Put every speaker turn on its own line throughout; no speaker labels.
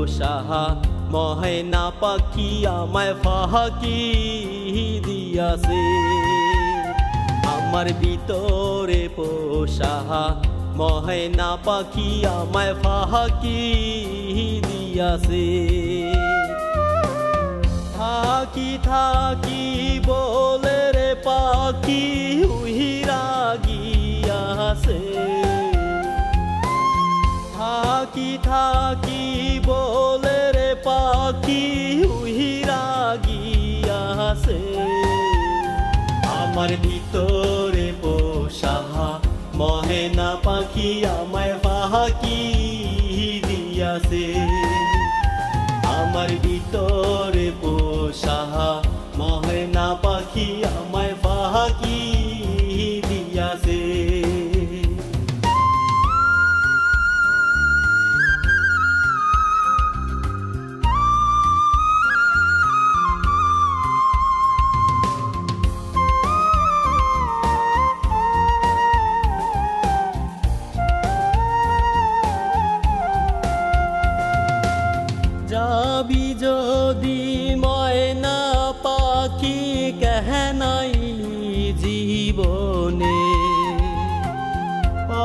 পোষা ময়না পাখি আমায় ফাঁকি দিয়াছে। আমার ভিতরে পোষা ময়না পাখি আমায় ফাঁকি দিয়াছে। থাকি থাকি বলে রে পাখি উহিরা গিয়াছে। থাকি থাকি বলে রে পাখি উহিরা গিয়াছে। আমার ভিতরে পোষা ময়না পাখি আমায় ফাঁকি দিয়াছে। আমার ভিতরে পোষা ময়না পাখি আমায় ফাঁকি দিয়াছে। যাবি যদি ময়না পাখি কেহনাই জীবনে,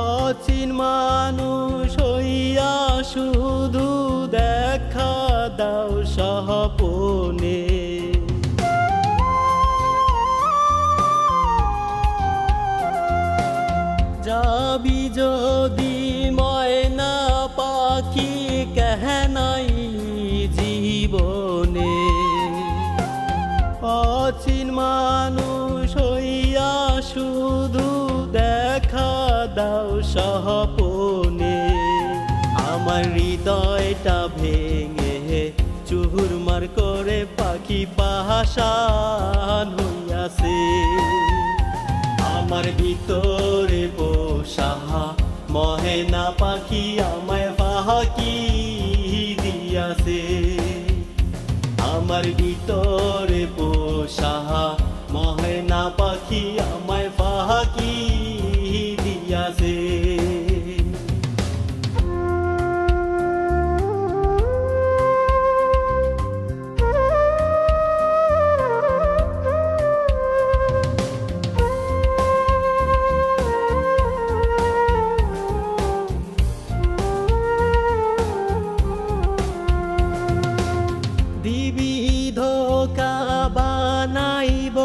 অচিন মানুষ হইয়া শুধু দেখা দাও স্বপনে। যাবি যদি ময়না পাখি কেহনাই জীবনে, অচিন মানুষ হইয়া শুধু দেখা দাও স্বপনে। আমার হৃদয়টা ভেঙে চুরমার করে পাখি পাষাণ হইয়াছে। আমার ভিতরে পোষা ময়না পাখি আমায় ফাঁকি দিয়াছে। আমার ভিতরে পোষা ময়না পাখি আমায় ফাঁকি দিয়াছে। দিবি ধোকা বানাইব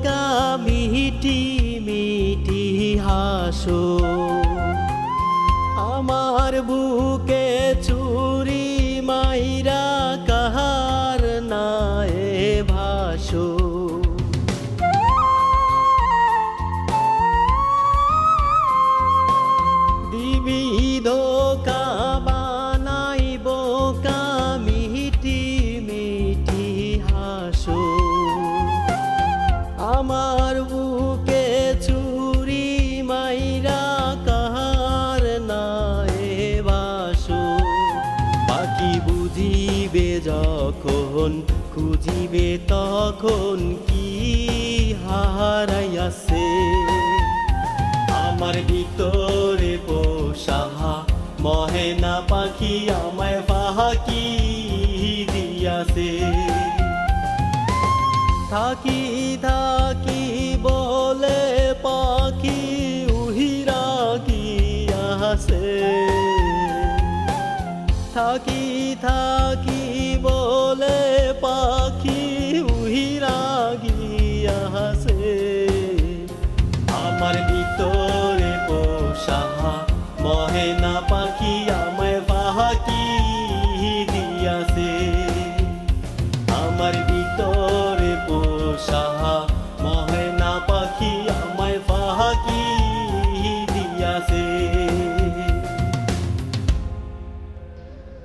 কা মিটি মিটি হাসো। আমার বুকে চুরি মাইরা কাহার নায়ে ভাসো। দিবি ধোকা বানাইব কা মিটি মিটি হাসো। আমার বুকে চুরি মাইরা কাহার নায়ে বাসো। পাখি বুঝিবে যখন খুঁজিবে তখন কি হারাইয়াছে। আমার ভিতরে পোষা ময়না পাখি আমায় ফাঁকি দিয়াছে। থাকি থাকি বলে পাখি উহিরা গিয়াছে। থাকি থাকি বলে